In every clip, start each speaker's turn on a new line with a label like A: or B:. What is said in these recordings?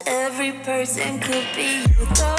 A: Every person could be you though.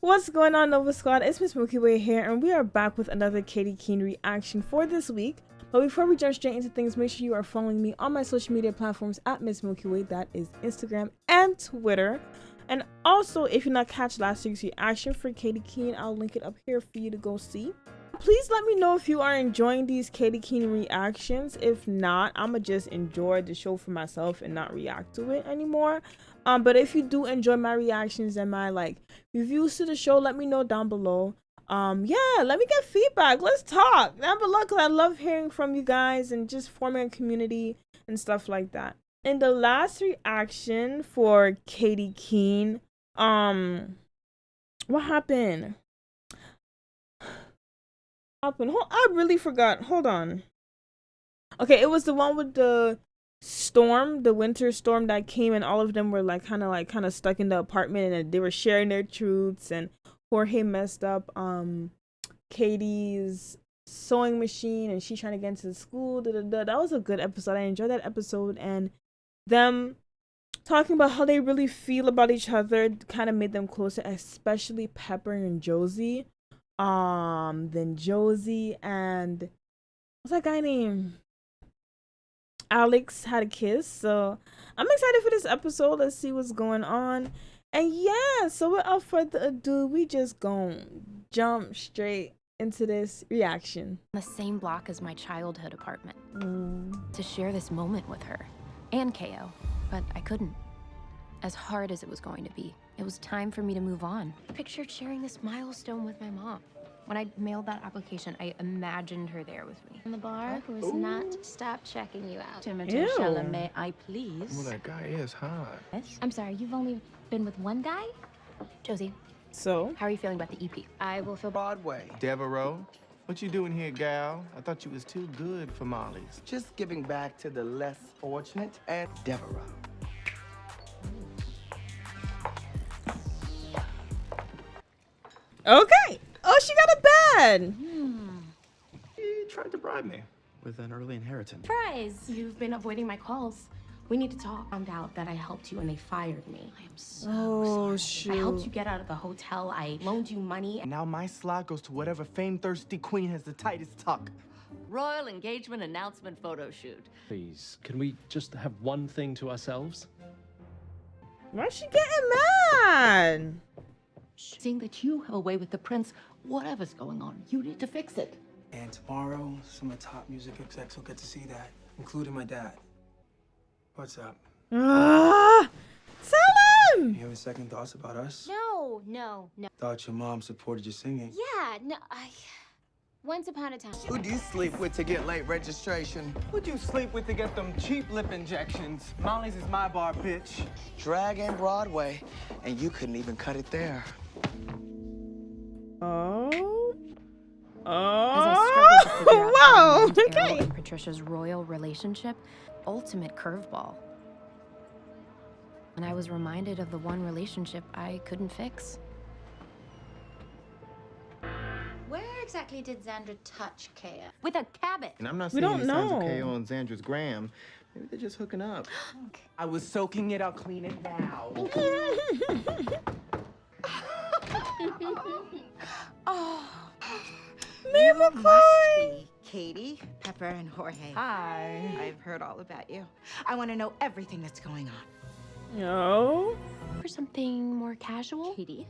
B: What's going on, Nova Squad? It's Ms.Milkywayy here, and we are back with another Katy Keene reaction for this week. But before we jump straight into things, make sure you are following me on my social media platforms at Ms.Milkywayy. That is Instagram and Twitter. And also, if you not catch last week's reaction for Katy Keene, I'll link it up here for you to go see. Please let me know if you are enjoying these Katy Keene reactions. If not, I'ma just enjoy the show for myself and not react to it anymore. But if you do enjoy my reactions and my reviews to the show, let me know down below. Yeah, let me get feedback. Let's talk down below, because I love hearing from you guys and just forming a community and stuff like that. In the last reaction for Katy Keene, what happened? I really forgot. Hold on. Okay, it was the one with the storm, the winter storm that came, and all of them were kind of stuck in the apartment, and they were sharing their truths, and Jorge messed up Katy's sewing machine, and she's trying to get into the school. That was a good episode. I enjoyed that episode, and them talking about how they really feel about each other kind of made them closer, especially Pepper and Josie. Then Josie and what's that guy named Alex had a kiss. So I'm excited for this episode. Let's see what's going on. And yeah, so without further ado, we just gonna jump straight into this reaction.
C: The same block as my childhood apartment. To share this moment with her and KO, but I couldn't. As hard as it was going to be, it was time for me to move on. I pictured sharing this milestone with my mom. When I mailed that application, I imagined her there with me.
D: In the bar who has not stopped checking you out.
B: Ew.
D: May I please?
E: Well, that guy is hot.
D: I'm sorry, you've only been with one guy?
C: Josie,
B: So
C: how are you feeling about the EP?
D: I will feel
E: Broadway. Devereaux, what you doing here, gal? I thought you was too good for Molly's.
F: Just giving back to the less fortunate and Devereaux.
B: okay. Oh, she got a bed.
E: He tried to bribe me with an early inheritance.
D: surprise.
C: You've been avoiding my calls. We need to talk. I found out that I helped you and they fired me. I am so
B: Oh,
C: sorry. I helped you
B: shoot.
C: get out of the hotel. I loaned you money.
F: And now my slot goes to whatever fame-thirsty queen has the tightest tuck.
G: Royal engagement announcement photo shoot.
H: Please, can we just have one thing to ourselves?
B: Why is she getting mad?
G: Seeing that you have a way with the prince, whatever's going on, you need to fix it.
I: And tomorrow, some of the top music execs will get to see that, including my dad. What's up?
B: Ah, tell him.
I: You having second thoughts about us?
D: No.
I: Thought your mom supported your singing.
D: Yeah, no, once upon a time.
F: Who'd you sleep with to get late registration? Who'd you sleep with to get them cheap lip injections? Molly's is my bar, bitch. Drag and Broadway, and you couldn't even cut it there.
B: Oh.
C: As I struggled to figure out how
B: Wow.
C: to end Errol
B: Okay.
C: and Patricia's royal relationship, ultimate curveball. And I was reminded of the one relationship I couldn't fix.
D: Where exactly did Xandra touch Kea?
G: With a cabot.
E: And I'm not
B: We
E: seeing
B: don't
E: any signs of
B: know.
E: KO on Xandra's gram. Maybe they're just hooking up.
F: I was soaking it, I'll clean it now.
B: Ms.Milkywayy.
J: Katy, Pepper, and Jorge.
F: Hi.
J: I've heard all about you. I want to know everything that's going on.
B: No.
C: For something more casual,
D: Katie,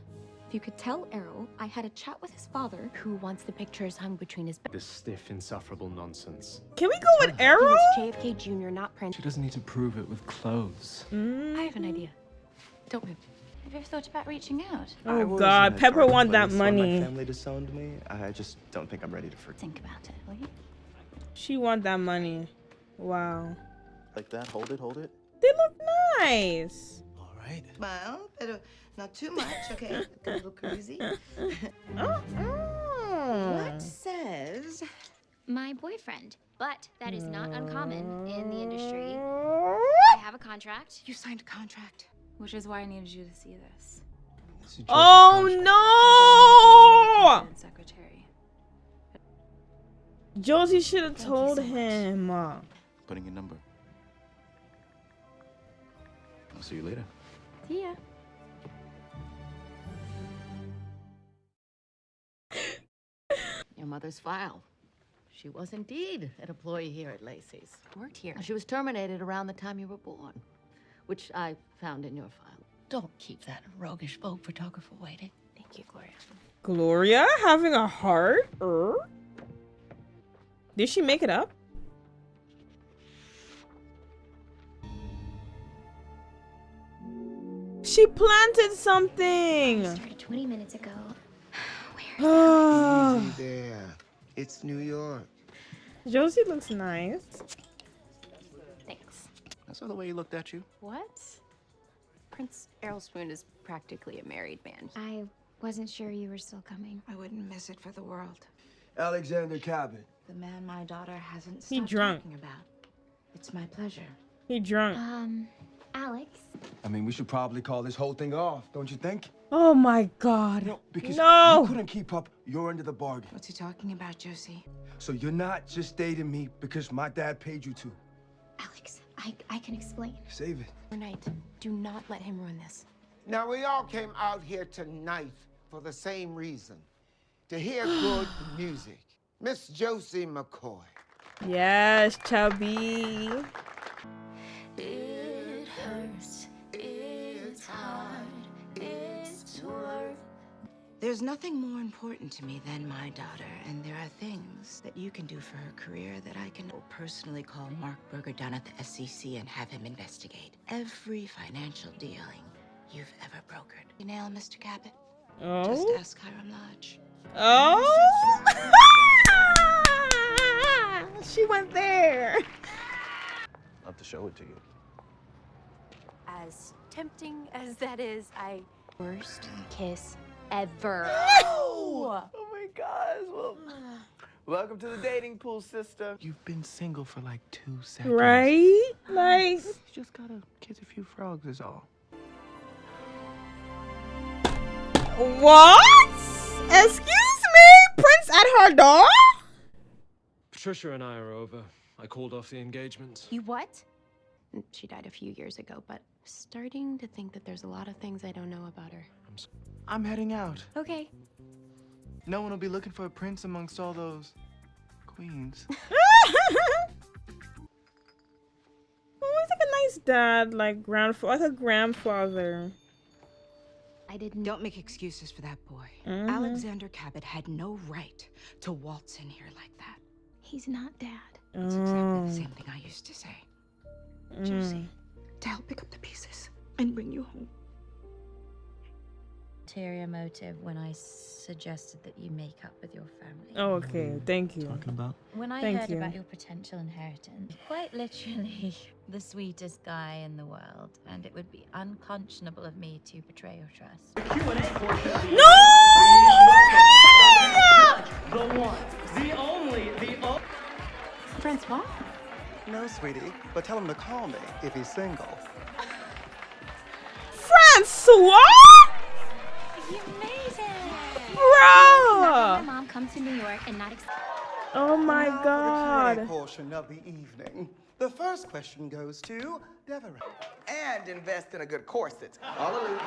D: if you could tell Errol I had a chat with his father.
C: who wants the pictures hung between his
H: This stiff, insufferable nonsense.
B: Can we go with
C: He
B: Arrow?
C: was JFK Jr., not Prince.
H: She doesn't need to prove it with clothes.
C: I have an idea. Don't move.
D: Have you ever thought about reaching out?
E: I
B: Oh
E: was
B: God,
E: in a
B: Pepper
E: dark
B: want that
E: place when
B: money.
E: My family disowned me. I just don't think I'm ready to forget.
D: Think about it, will you?
B: She want that money. Wow.
E: Like that. Hold it. Hold it.
B: They look nice.
I: All right.
J: Smile, but not too much, okay? A little crazy. What says?
D: My boyfriend. But that is not uncommon in the industry. I have a contract.
J: You signed a contract.
D: Which is why I needed you to see this.
I: This is
B: Oh no!
D: Secretary.
B: Josie should have
D: Thank you
B: told
D: so much.
B: him.
E: Putting a number.
K: I'll see you later.
C: See ya.
G: Your mother's file. She was indeed an employee here at Lacey's.
C: Worked here.
G: She was terminated around the time you were born, which I found in your file. Don't keep that roguish Vogue photographer waiting.
C: Thank you, Gloria.
B: Gloria having a heart? Did she make it up? She planted something.
D: Started 20 minutes ago.
E: Easy there. It's New York.
B: Josie looks nice.
C: Thanks.
K: I saw the way he looked at you.
C: What? Prince Errol Spoon is practically a married man.
D: I wasn't sure you were still coming.
J: I wouldn't miss it for the world.
F: Alexander Cabot.
J: The man my daughter hasn't
B: He
J: stopped
B: drunk.
J: talking about. It's my pleasure.
B: He drunk.
D: Alex.
F: I mean, we should probably call this whole thing off, don't you think?
B: Oh my God.
F: No, because
B: No.
F: you couldn't keep up your end of the bargain.
J: What's he talking about, Josie?
F: So you're not just dating me because my dad paid you to.
D: Alex, I can explain.
F: Save it.
C: Overnight, do not let him ruin this.
E: Now, we all came out here tonight for the same reason. To hear good music. Miss Josie McCoy.
B: Yes, chubby.
A: It hurts, it's hard, it's worth.
J: There's nothing more important to me than my daughter, and there are things that you can do for her career that I can personally call Mark Berger down at the SEC and have him investigate every financial dealing you've ever brokered. You nail, Mr. Cabot? Just
B: Oh.
J: ask Hiram Lodge.
B: Oh. She went there.
K: I'll have to show it to you.
C: As tempting as that is, worst kiss ever.
F: Oh my gosh. Well, welcome to the dating pool, sister.
E: You've been single for like 2 seconds.
B: Right? Like.
E: You just gotta kiss a few frogs is all.
B: What? Excuse me? Prince at her door?
H: Patricia and I are over. I called off the engagement.
C: You what? She died a few years ago, but starting to think that there's a lot of things I don't know about her.
E: I'm heading out.
C: Okay.
E: No one will be looking for a prince amongst all those queens.
B: Oh, he's like a nice dad, like like a grandfather.
J: I didn't. Don't make excuses for that boy.
B: Mhm.
J: Alexander Cabot had no right to waltz in here like that.
D: He's not Dad.
J: It's exactly the same thing I used to say.
B: Mm.
J: Josie, to help pick up the pieces and bring you home.
L: Ulterior motive when I suggested that you make up with your family.
B: Oh, okay. Thank you.
K: Talking about?
L: When I
B: Thank
L: heard
B: you.
L: about your potential inheritance, quite literally the sweetest guy in the world, and it would be unconscionable of me to betray your trust.
B: No!
F: The one, the only,
C: Francois?
F: No, sweetie, but tell him to call me if he's single.
B: Francois?
D: You made it!
B: Bro!
D: My mom come to New York and not
B: Oh my
F: Now for the
B: God.
F: Q&A portion of the evening. The first question goes to Deborah. And invest in a good corset. Hallelujah.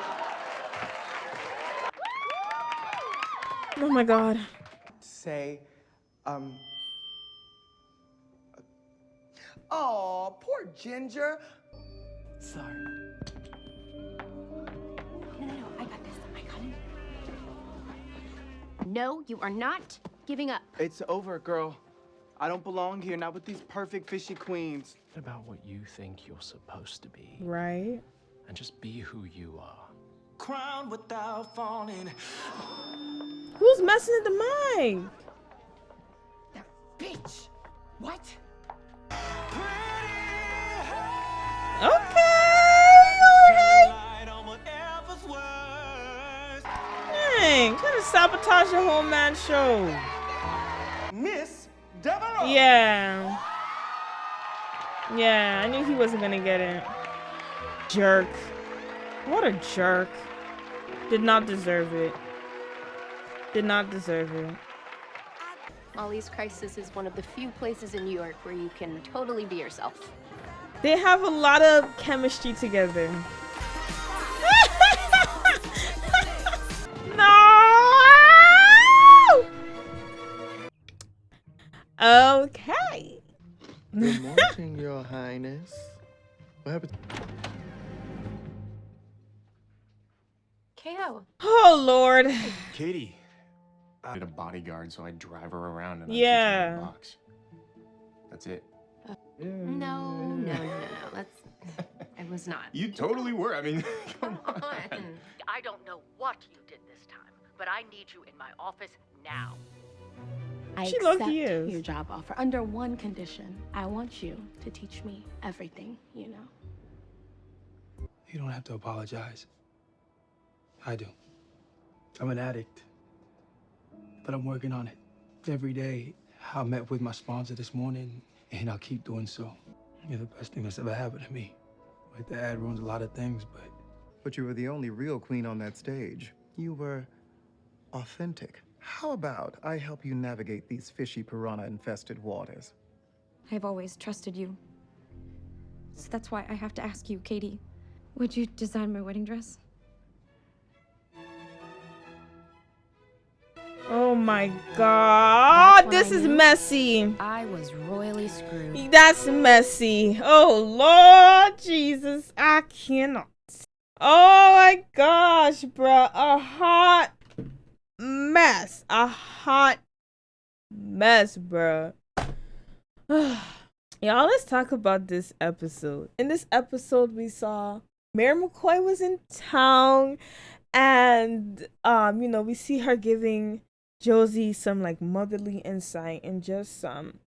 B: Oh my God.
F: Say, oh, poor Ginger. Sorry.
C: No, I got this. I got it. No, you are not giving up.
E: It's over, girl. I don't belong here, not with these perfect fishy queens.
H: About what you think you're supposed to be.
B: Right.
H: And just be who you are.
F: Crown without falling.
B: Who's messing with the mic?
F: That bitch. What?
B: Okay. Dang, trying to sabotage the whole man show.
F: Miss Devereaux.
B: Yeah. Yeah, I knew he wasn't gonna get it. Jerk. What a jerk. Did not deserve it. Did not deserve it.
C: Ollie's Crisis is one of the few places in New York where you can totally be yourself.
B: They have a lot of chemistry together. Okay.
F: Good morning, Your Highness. What happened?
C: KO.
B: Oh, Lord.
M: Katie. I need a bodyguard, so I drive her around and I teach her
B: Yeah.
M: to box. That's it.
C: No. That's. I was not.
M: You totally were. I mean, come on.
G: I don't know what you did this time, but I need you in my office now.
A: I
B: She
A: accept
B: low-key is.
A: your job offer under one condition. I want you to teach me everything, you know.
I: You don't have to apologize. I do. I'm an addict, but I'm working on it. Every day, I met with my sponsor this morning, and I'll keep doing so. You're the best thing that's ever happened to me. Like, the ad ruins a lot of things,
N: But you were the only real queen on that stage. You were authentic. How about I help you navigate these fishy piranha-infested waters?
O: I've always trusted you. So that's why I have to ask you, Katie. Would you design my wedding dress?
B: Oh my God. This is messy.
C: I was royally screwed.
B: That's messy. Oh, Lord Jesus. I cannot. Oh my gosh, bro. A hot mess. A hot mess, bro. Y'all, let's talk about this episode. In this episode, we saw Mary McCoy was in town, and we see her giving Josie some like motherly insight and just some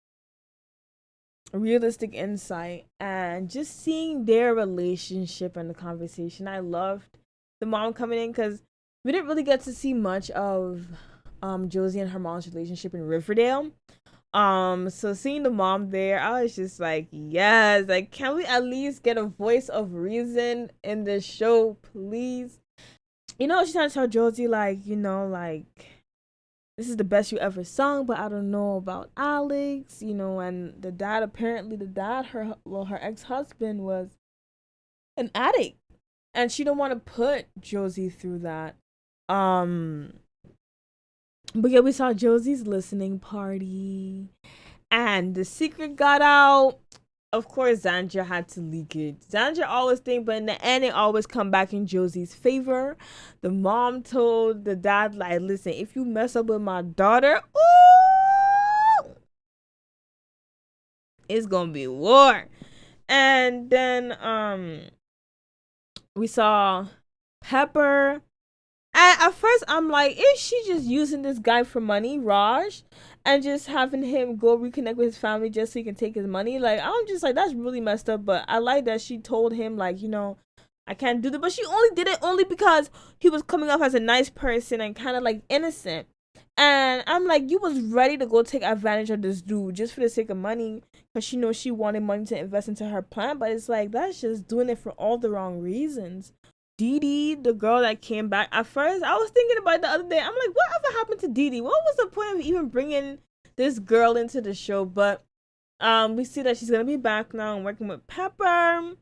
B: realistic insight, and just seeing their relationship and the conversation. I loved the mom coming in because we didn't really get to see much of Josie and her mom's relationship in Riverdale. So seeing the mom there, I was just like, yes, like, can we at least get a voice of reason in this show, please? She's trying to tell Josie, like, this is the best you ever sung, but I don't know about Alex, and the dad, her ex-husband was an addict, and she don't want to put Josie through that. But yeah, we saw Josie's listening party, and the secret got out. Of course, Xandra had to leak it. Xandra always think, but in the end, it always come back in Josie's favor. The mom told the dad, like, listen, if you mess up with my daughter, ooh, it's gonna be war. And then we saw Pepper. And at first, I'm like, is she just using this guy for money, Raj? And just having him go reconnect with his family just so he can take his money? Like, I'm just like, that's really messed up. But I like that she told him, like, I can't do that. But she only did it only because he was coming off as a nice person and kind of, like, innocent. And I'm like, you was ready to go take advantage of this dude just for the sake of money. Because she knows she wanted money to invest into her plan. But it's like, that's just doing it for all the wrong reasons. Dee Dee, the girl that came back. At first, I was thinking about it the other day. I'm like, whatever happened to Dee Dee? What was the point of even bringing this girl into the show? But we see that she's gonna be back now and working with Pepper.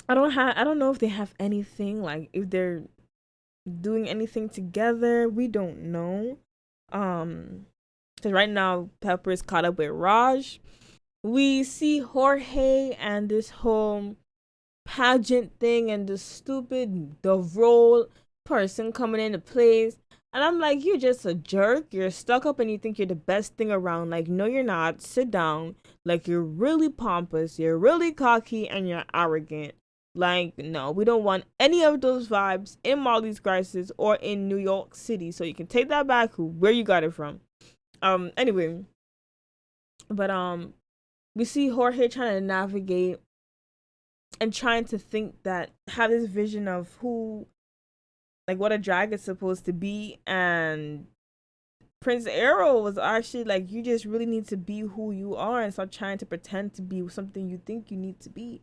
B: I don't know if they have anything, like if they're doing anything together. We don't know. Because right now Pepper is caught up with Raj. We see Jorge and this whole pageant thing and the role person coming into place, and I'm like, you're just a jerk. You're stuck up and you think you're the best thing around. Like, no, you're not. Sit down. Like, you're really pompous, you're really cocky, and you're arrogant. Like, no, we don't want any of those vibes in Molly's Crisis or in New York City. So you can take that back where you got it from. Anyway, but we see Jorge trying to navigate and trying to have this vision of what a drag is supposed to be. And Prince Arrow was actually like, you just really need to be who you are and stop trying to pretend to be something you think you need to be.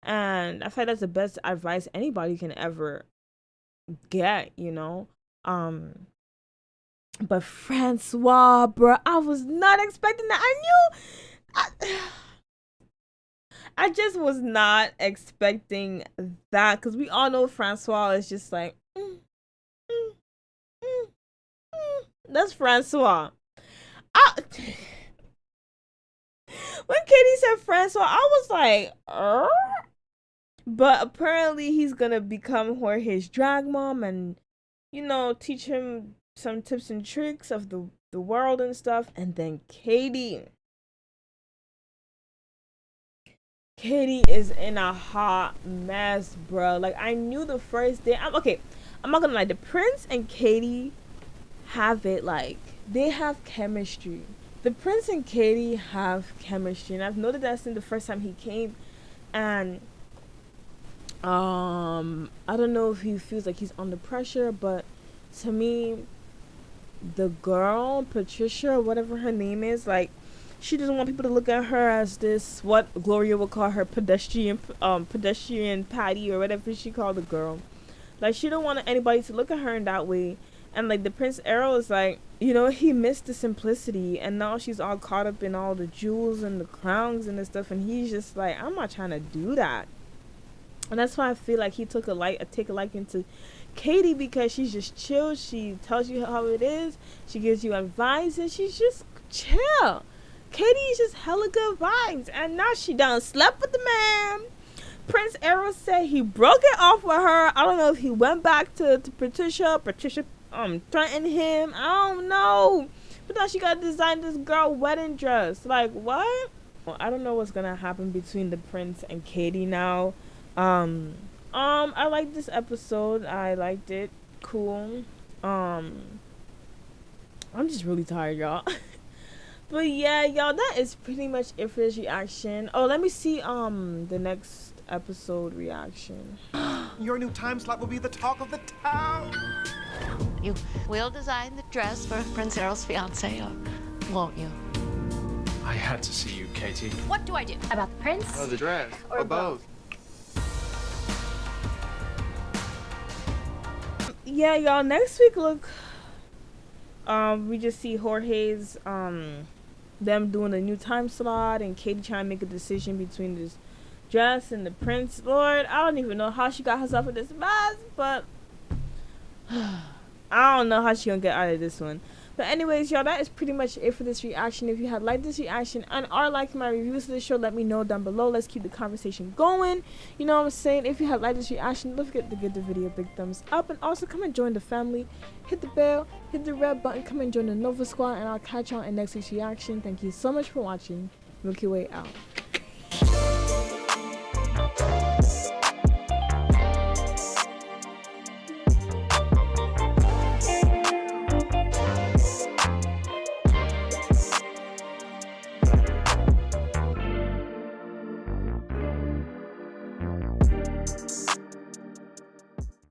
B: And I feel like that's the best advice anybody can ever get, But Francois, bro, I was not expecting that. I just was not expecting that, because we all know Francois is just like, that's Francois. when Katy said friend, so I was like, But apparently he's gonna become Jorge's drag mom and, you know, teach him some tips and tricks of the world and stuff. And then Katy is in a hot mess, bro. Like, I knew the first day. I'm not gonna lie. The Prince and Katy have it, like, they have chemistry. The Prince and Katy have chemistry, and I've noted that since the first time he came. And I don't know if he feels like he's under pressure, but to me, the girl Patricia, whatever her name is, like, she doesn't want people to look at her as this, what Gloria would call her pedestrian Patty, or whatever she called the girl. Like, she don't want anybody to look at her in that way. And like the Prince Arrow is like, you know, he missed the simplicity, and now she's all caught up in all the jewels and the crowns and the stuff, and he's just like, I'm not trying to do that. And that's why I feel like he take a liking to Katy, because she's just chill. She tells you how it is. She gives you advice, and she's just chill. Katy is just hella good vibes, and now she done slept with the man. Prince Arrow said he broke it off with her. I don't know if he went back to Patricia threatened him. I don't know. But now she got to design this girl wedding dress. Like, what? Well, I don't know what's gonna happen between the Prince and Katy now. I liked this episode. I liked it. Cool. I'm just really tired, y'all. But yeah, y'all, that is pretty much it for this reaction. Oh, let me see the next episode reaction.
P: Your new time slot will be the talk of the town.
G: You will design the dress for Prince Errol's fiance, or won't you?
H: I had to see you, Katy.
D: What do I do? About the prince?
K: Oh, the dress. Or both.
B: Yeah, y'all, next week, look, we just see Jorge's, them doing a new time slot, and Katy trying to make a decision between this dress and the prince. Lord, I don't even know how she got herself in this mess, but I don't know how she gonna get out of this one. But anyways, y'all, that is pretty much it for this reaction. If you had liked this reaction and are liking my reviews of the show, let me know down below. Let's keep the conversation going. You know what I'm saying? If you had liked this reaction, don't forget to give the video a big thumbs up, and also come and join the family. Hit the bell, hit the red button, come and join the Nova Squad, and I'll catch y'all in next week's reaction. Thank you so much for watching. Milky Way out.